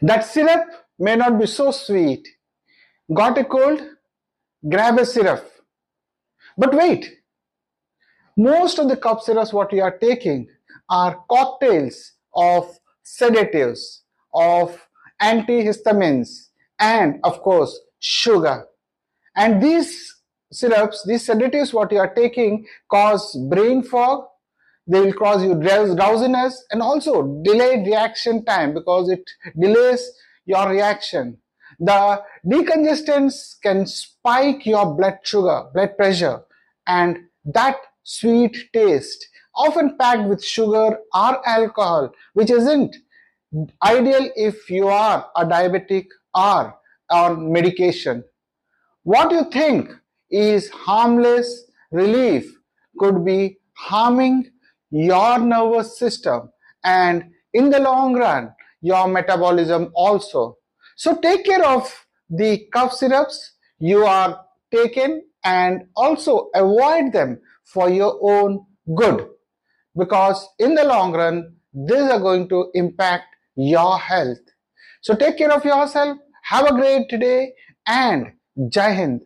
That syrup may not be so sweet. Got a cold? Grab a syrup. But wait, most of the cough syrups what you are taking are cocktails of sedatives, of antihistamines, and of course sugar. And these syrups, these sedatives what you are taking cause brain fog, they will cause you drowsiness and also delayed reaction time because it delays your reaction. The decongestants can spike your blood sugar, blood pressure, and that sweet taste, often packed with sugar or alcohol, which isn't ideal if you are a diabetic or on medication. What you think is harmless relief could be harming your nervous system and in the long run your metabolism also. So take care of the cough syrups you are taking and also avoid them for your own good, because in the long run these are going to impact your health. So take care of yourself, have a great day, and Jai Hind.